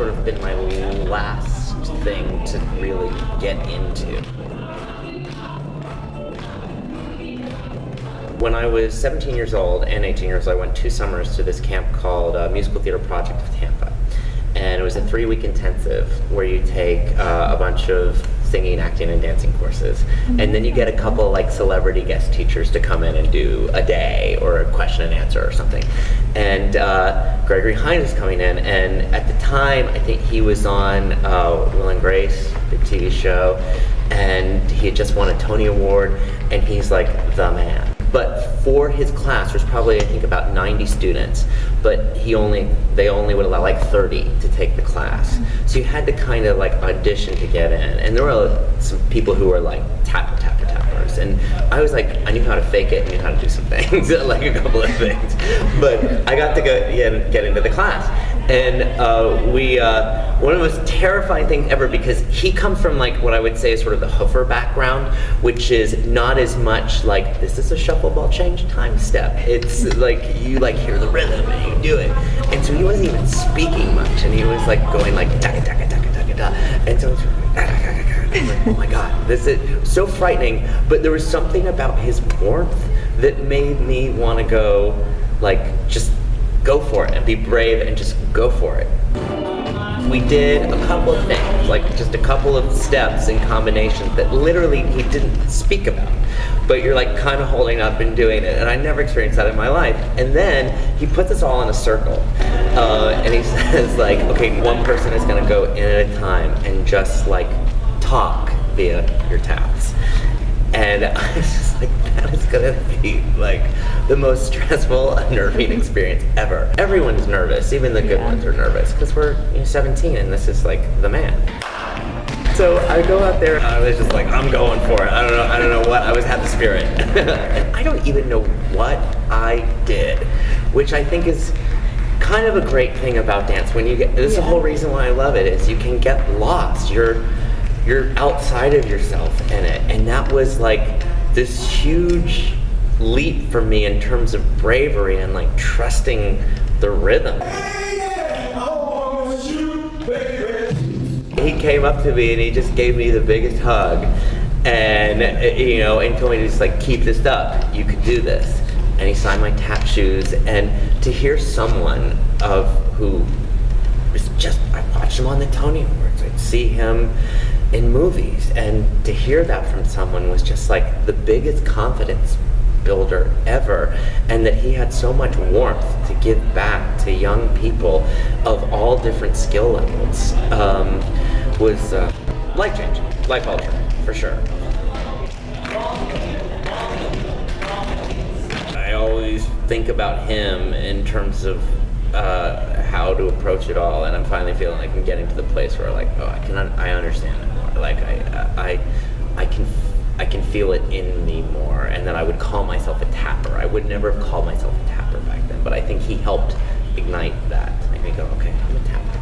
sort of been my last thing to really get into. When I was 17 years old and 18 years old, I went 2 summers to this camp called Musical Theater Project of Tampa. And it was a 3-week intensive where you take a bunch of singing, acting, and dancing courses. And then you get a couple like celebrity guest teachers to come in and do a day or a question and answer or something. And Gregory Hines is coming in, and at the time, I think he was on Will and Grace, the TV show, and he had just won a Tony Award, and he's like the man. But for his class, there's probably, I think, about 90 students, but they only would allow like 30 to take the class. So you had to kind of like audition to get in. And there were some people who were like tappers. And I was like, I knew how to fake it, I knew how to do some things, like a couple of things. But I got to get into the class. And one of the most terrifying things ever, because he comes from like what I would say is sort of the Hoofer background, which is not as much like, this is a shuffle ball change time step. It's like, you like hear the rhythm and you do it. And so he wasn't even speaking much, and he was like going like, taka, taka, taka, taka, taka. And so it's I'm like, oh my God, this is so frightening. But there was something about his warmth that made me want to go, like, just go for it and be brave and just go for it. We did a couple of things, like just a couple of steps and combinations that literally he didn't speak about, but you're like kind of holding up and doing it, and I never experienced that in my life. And then he puts us all in a circle, and he says like, okay, one person is gonna go in at a time and just like talk via your taps. And I was just like, that is gonna be like the most stressful, unnerving experience ever. Everyone's nervous, even the good ones are nervous, because we're 17 and this is like the man. So I go out there and I was just like, I'm going for it. I don't know what, I had the spirit. And I don't even know what I did, which I think is kind of a great thing about dance. When you get, this is the whole reason why I love it, is you can get lost. You're outside of yourself in it, and that was like this huge leap for me in terms of bravery and like trusting the rhythm. He came up to me and he just gave me the biggest hug, and and told me to just like keep this up, you could do this. And he signed my tap shoes, and to hear someone who was just, I watched him on the Tony Awards, I'd see him in movies, and to hear that from someone was just like the biggest confidence builder ever. And that he had so much warmth to give back to young people of all different skill levels was life-changing, life-altering, for sure. I always think about him in terms of how to approach it all, and I'm finally feeling like I'm getting to the place where like, oh, I understand it more. Like I can feel it in me more, and that I would call myself a tapper. I would never have called myself a tapper back then, but I think he helped ignite that. Make me go, okay, I'm a tapper.